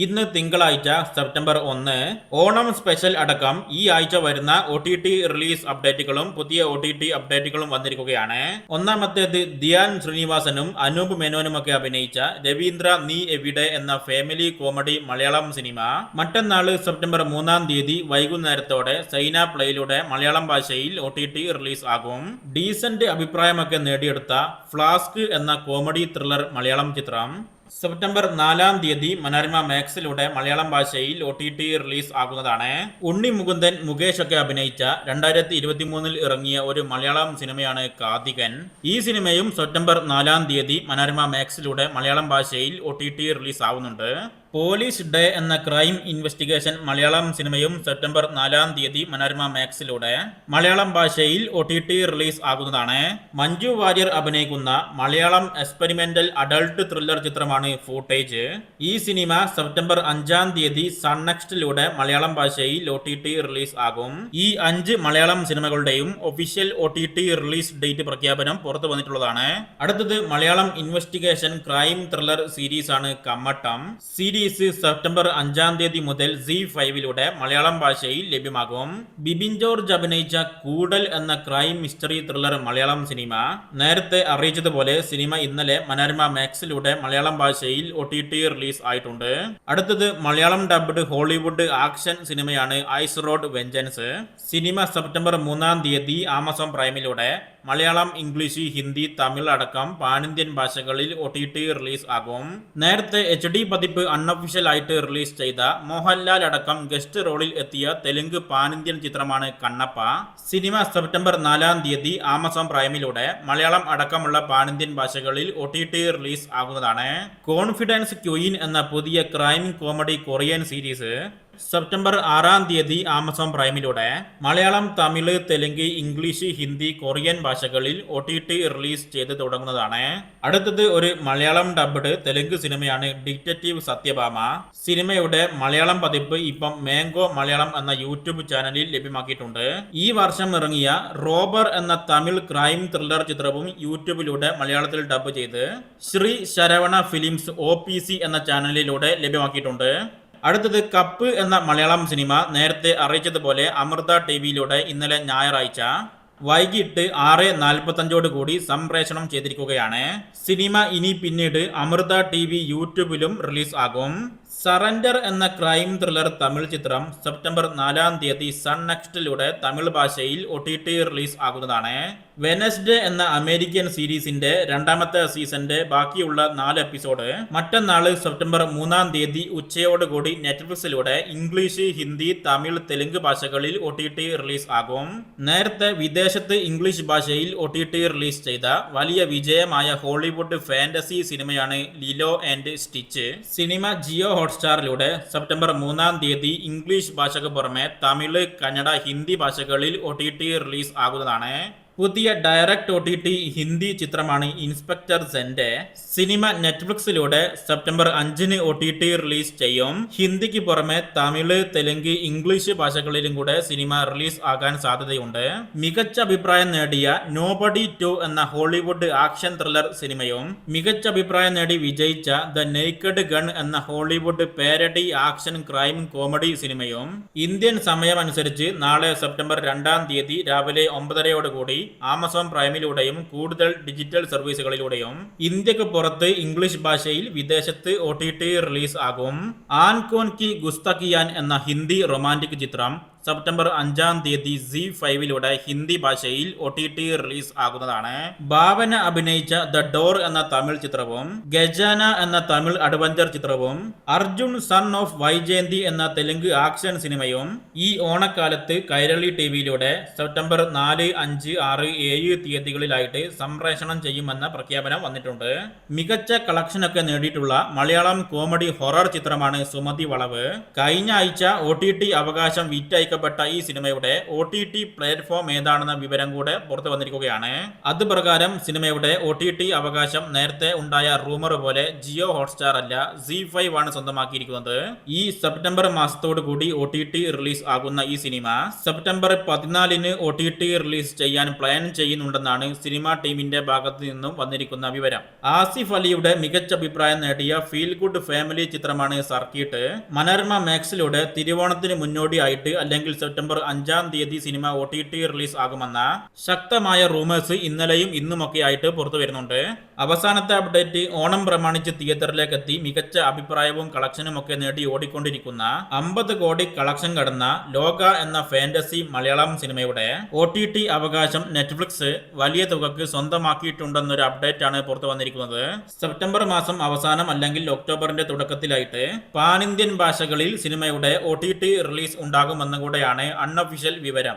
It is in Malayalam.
ഇന്ന് തിങ്കളാഴ്ച സെപ്റ്റംബർ 1. ഓണം സ്പെഷ്യൽ അടക്കം ഈ ആഴ്ച വരുന്ന OTT റിലീസ് അപ്ഡേറ്റുകളും പുതിയ OTT അപ്ഡേറ്റുകളും വന്നിരിക്കുകയാണ്. ഒന്നാമത്തേത് ധ്യാൻ ശ്രീനിവാസനും അനൂപ് മേനോനുമൊക്കെ അഭിനയിച്ച രവീന്ദ്ര നീ എവിടെ എന്ന ഫാമിലി കോമഡി മലയാളം സിനിമ മറ്റന്നാൾ സെപ്റ്റംബർ 3 വൈകുന്നേരത്തോടെ സൈന പ്ലേയിലൂടെ മലയാളം ഭാഷയിൽ OTT റിലീസ് ആകും. ഡീസന്റ് അഭിപ്രായമൊക്കെ നേടിയെടുത്ത ഫ്ലാസ്ക് എന്ന കോമഡി ത്രില്ലർ മലയാളം ചിത്രം സെപ്റ്റംബർ 4 മനോരമ മാക്സിലൂടെ മലയാളം ഭാഷയിൽ OTT റിലീസ് ആകുന്നതാണ്. ഉണ്ണി മുകുന്ദൻ, മുകേഷ് ഒക്കെ അഭിനയിച്ച 2023 ഇറങ്ങിയ ഒരു മലയാളം സിനിമയാണ് കാതികൻ. ഈ സിനിമയും സെപ്റ്റംബർ 4 മനോരമ മാക്സിലൂടെ മലയാളം ഭാഷയിൽ OTT റിലീസ് ആവുന്നുണ്ട്. പോലീസ് ഡേ എന്ന ക്രൈം ഇൻവെസ്റ്റിഗേഷൻ മലയാളം സിനിമയും സെപ്റ്റംബർ 4 മനോരമ മാക്സിലൂടെ മലയാളം ഭാഷയിൽ OTT റിലീസ് ആകുന്നതാണ്. മഞ്ജു വാര്യർ അഭിനയിക്കുന്ന മലയാളം എക്സ്പെരിമെന്റൽ അഡൾട്ട് ത്രില്ലർ ചിത്രമാണ് ഫൂട്ടേജ്. ഈ സിനിമ സെപ്റ്റംബർ 5 സൺ നെക്സ്റ്റിലൂടെ മലയാളം ഭാഷയിൽ OTT റിലീസ് ആകും. ഈ 5 മലയാളം സിനിമകളുടെയും ഒഫീഷ്യൽ OTT റിലീസ് ഡേറ്റ് പ്രഖ്യാപനം പുറത്തു വന്നിട്ടുള്ളതാണ്. അടുത്തത് Malayalam investigation crime thriller series ആണ് കമ്മട്ടം. സീരീസ് സെപ്റ്റംബർ 5 മുതൽ ZEE5 മലയാളം ഭാഷയിൽ ലഭ്യമാകും. ബിബിൻ ജോർജ് അഭിനയിച്ച കൂടൽ എന്ന crime mystery thriller Malayalam cinema നേരത്തെ അറിയിച്ചതുപോലെ സിനിമ ഇന്നലെ മനോരമ മാക്സിലൂടെ മലയാളം ഭാഷയിൽ OTT റിലീസ് ആയിട്ടുണ്ട്. അടുത്തത് മലയാളം ഡബ്ഡ് ഹോളിവുഡ് ആക്ഷൻ സിനിമയാണ് ഐസ് റോഡ് വെഞ്ചൻസ്. സിനിമ സെപ്റ്റംബർ 3 ആമസോൺ പ്രൈമിലൂടെ മലയാളം, ഇംഗ്ലീഷ്, ഹിന്ദി, തമിഴ് അടക്കം പാനിന്ത്യൻ ഭാഷകളിൽ OTT റിലീസ് ആകും. നേരത്തെ HD പതിപ്പ് അൺഒഫീഷ്യൽ ആയിട്ട് റിലീസ് ചെയ്ത മോഹൻലാൽ അടക്കം ഗസ്റ്റ് റോളിൽ എത്തിയ തെലുങ്ക് പാനിന്ത്യൻ ചിത്രമാണ് കണ്ണപ്പ. സിനിമ സെപ്റ്റംബർ 4 ആമസോൺ പ്രൈമിലൂടെ മലയാളം അടക്കമുള്ള പാനിന്ത്യൻ ഭാഷകളിൽ OTT റിലീസ് ആകുന്നതാണ്. കോൺഫിഡൻസ് ക്വീൻ എന്ന പുതിയ crime comedy Korean series September 6 Amazon പ്രൈമിലൂടെ മലയാളം, തമിഴ്, തെലുങ്ക്, ഇംഗ്ലീഷ്, ഹിന്ദി, കൊറിയൻ ഭാഷകളിൽ OTT റിലീസ് ചെയ്ത് തുടങ്ങുന്നതാണ്. അടുത്തത് ഒരു മലയാളം ഡബ്ഡ് തെലുങ്ക് സിനിമയാണ് ഡിറ്റക്റ്റീവ് സത്യഭാമ. സിനിമയുടെ മലയാളം പതിപ്പ് ഇപ്പം മാംഗോ മലയാളം എന്ന യൂട്യൂബ് ചാനലിൽ ലഭ്യമാക്കിയിട്ടുണ്ട്. ഈ വർഷം ഇറങ്ങിയ റോബർ എന്ന തമിഴ് ക്രൈം ത്രില്ലർ ചിത്രവും യൂട്യൂബിലൂടെ മലയാളത്തിൽ ഡബ് ചെയ്ത് ശ്രീ ശരവണ ഫിലിംസ് OPC എന്ന ചാനലിലൂടെ ലഭ്യമാക്കിയിട്ടുണ്ട്. അടുത്തത് കപ്പ് എന്ന മലയാളം സിനിമ നേരത്തെ അറിയിച്ചതുപോലെ അമൃത TVയിലൂടെ ഇന്നലെ ഞായറാഴ്ച വൈകിട്ട് 6:45 സംപ്രേഷണം ചെയ്തിരിക്കുകയാണ്. സിനിമ ഇനി പിന്നീട് അമൃത TV യൂട്യൂബിലും റിലീസ് ആകും. സറണ്ടർ എന്ന ക്രൈം ത്രില്ലർ തമിഴ് ചിത്രം സെപ്റ്റംബർ 4 സൺ നെക്സ്റ്റിലൂടെ തമിഴ് ഭാഷയിൽ OTT റിലീസ് ആകുന്നതാണ്. വെനസ്ഡേ എന്ന അമേരിക്കൻ സീരീസിന്റെ 2ാമത്തെ സീസന്റെ ബാക്കിയുള്ള 4 എപ്പിസോഡ് മറ്റന്നാൾ സെപ്റ്റംബർ 3 ഉച്ചയോടുകൂടി നെറ്റ്ഫ്ലിക്സിലൂടെ ഇംഗ്ലീഷ്, ഹിന്ദി, തമിഴ്, തെലുങ്ക് ഭാഷകളിൽ OTT റിലീസ് ആകും. നേരത്തെ വിദേശത്ത് ഇംഗ്ലീഷ് ഭാഷയിൽ OTT റിലീസ് ചെയ്ത വലിയ വിജയമായ ഹോളിവുഡ് ഫാന്റസി സിനിമയാണ് ലിലോ ആൻഡ് സ്റ്റിച്ച്. സിനിമ ജിയോ ഹോട്ട്സ്റ്റാറിലൂടെ സെപ്റ്റംബർ 3 ഇംഗ്ലീഷ് ഭാഷയ്ക്ക് പുറമെ തമിഴ്, കന്നഡ, ഹിന്ദി ഭാഷകളിൽ OTT റിലീസ് ആകുന്നതാണ്. പുതിയ ഡയറക്റ്റ് OTT ഹിന്ദി ചിത്രമാണ് ഇൻസ്പെക്ടർ സെന്റെ. സിനിമ നെറ്റ്ഫ്ലിക്സിലൂടെ സെപ്റ്റംബർ 5 OTT റിലീസ് ചെയ്യും. ഹിന്ദിക്ക് പുറമെ തമിഴ്, തെലുങ്ക്, ഇംഗ്ലീഷ് ഭാഷകളിലും കൂടെ സിനിമ റിലീസ് ആകാൻ സാധ്യതയുണ്ട്. മികച്ച അഭിപ്രായം നേടിയ നോബഡി 2 എന്ന ഹോളിവുഡ് ആക്ഷൻ ത്രില്ലർ സിനിമയും മികച്ച അഭിപ്രായം നേടി വിജയിച്ച ദ നെയ്ക്കഡ് ഗൺ എന്ന Hollywood parody action crime comedy സിനിമയും ഇന്ത്യൻ സമയമനുസരിച്ച് നാളെ സെപ്റ്റംബർ 2 രാവിലെ 9:30 ആമസോൺ പ്രൈമിലൂടെയും കൂടുതൽ ഡിജിറ്റൽ സർവീസുകളിലൂടെയും ഇന്ത്യക്ക് പുറത്ത് ഇംഗ്ലീഷ് ഭാഷയിൽ വിദേശത്ത് OTT റിലീസ് ആകും. ആൻ കോൻ കി ഗുസ്താഖിയാൻ എന്ന ഹിന്ദി റൊമാന്റിക് ചിത്രം സെപ്റ്റംബർ 5 ZEE5 ഹിന്ദി ഭാഷയിൽ OTT റിലീസ് ആകുന്നതാണ്. ഭാവന അഭിനയിച്ച ദ ഡോർ എന്ന തമിഴ് ചിത്രവും ഗജാന എന്ന തമിഴ് അഡ്വഞ്ചർ ചിത്രവും അർജുൻ സൺ ഓഫ് വൈജയന്തി എന്ന തെലുങ്ക് ആക്ഷൻ സിനിമയും ഈ ഓണക്കാലത്ത് കൈരളി TVയിലൂടെ സെപ്റ്റംബർ 4, 5, 6, 7 തീയതികളിലായിട്ട് സംപ്രേഷണം ചെയ്യുമെന്ന പ്രഖ്യാപനം വന്നിട്ടുണ്ട്. മികച്ച കളക്ഷനൊക്കെ നേടിയിട്ടുള്ള മലയാളം കോമഡി ഹൊറർ ചിത്രമാണ് സുമതി വളവ്. കഴിഞ്ഞ ആഴ്ച OTT അവകാശം വിറ്റയക്ക പ്രഖ്യാപിക്കപ്പെട്ട ഈ സിനിമയുടെ OTT പ്ലാറ്റ്ഫോം ഏതാണെന്ന വിവരം കൂടെ പുറത്തു വന്നിരിക്കുകയാണ്. അത് പ്രകാരം സിനിമയുടെ OTT അവകാശം നേരത്തെ ഉണ്ടായ റൂമർ പോലെ ജിയോ ഹോട്ട്സ്റ്റാർ അല്ല, ZEE5 ആണ് സ്വന്തമാക്കിയിരിക്കുന്നത്. ഈ സെപ്റ്റംബർ മാസത്തോടു കൂടി OTT റിലീസ് ആകുന്ന ഈ സിനിമ സെപ്റ്റംബർ 14-ന് OTT റിലീസ് ചെയ്യാൻ പ്ലാൻ ചെയ്യുന്നുണ്ടെന്നാണ് സിനിമ ടീമിന്റെ ഭാഗത്ത് നിന്നും വന്നിരിക്കുന്ന വിവരം. ആസിഫ് അലിയുടെ മികച്ച അഭിപ്രായം നേടിയ ഫീൽ ഗുഡ് ഫാമിലി ചിത്രമാണ് സർക്കിട്ട്. മനോരമ മാക്സിലൂടെ തിരുവോണത്തിന് മുന്നോടിയായിട്ട് അല്ലെങ്കിൽ സെപ്റ്റംബർ 5-ാം തീയതി സിനിമ OTT റിലീസ് ആകുമെന്ന ശക്തമായ റൂമേഴ്സ് ഇന്നലെയും ഇന്നുമൊക്കെ ആയിട്ട് പുറത്തു വരുന്നുണ്ട്. അവസാനത്തെ അപ്ഡേറ്റ് ഓണം പ്രമാണിച്ച് തിയേറ്ററിലേക്ക് എത്തി മികച്ച അഭിപ്രായവും കളക്ഷനും ഒക്കെ നേടി ഓടിക്കൊണ്ടിരിക്കുന്ന 50 കോടി കളക്ഷൻ കടന്ന ലോക എന്ന ഫാന്റസി മലയാളം സിനിമയുടെ OTT അവകാശം നെറ്റ്ഫ്ലിക്സ് വലിയ തുകക്ക് സ്വന്തമാക്കിയിട്ടുണ്ടെന്നൊരു അപ്ഡേറ്റ് ആണ് പുറത്തു വന്നിരിക്കുന്നത്. സെപ്റ്റംബർ മാസം അവസാനം അല്ലെങ്കിൽ ഒക്ടോബറിന്റെ തുടക്കത്തിലായിട്ട് പാൻ ഇന്ത്യൻ ഭാഷകളിൽ സിനിമയുടെ OTT റിലീസ് ഉണ്ടാകുമെന്ന് കൂടെയാണ് അൺഒഫീഷ്യൽ വിവരം.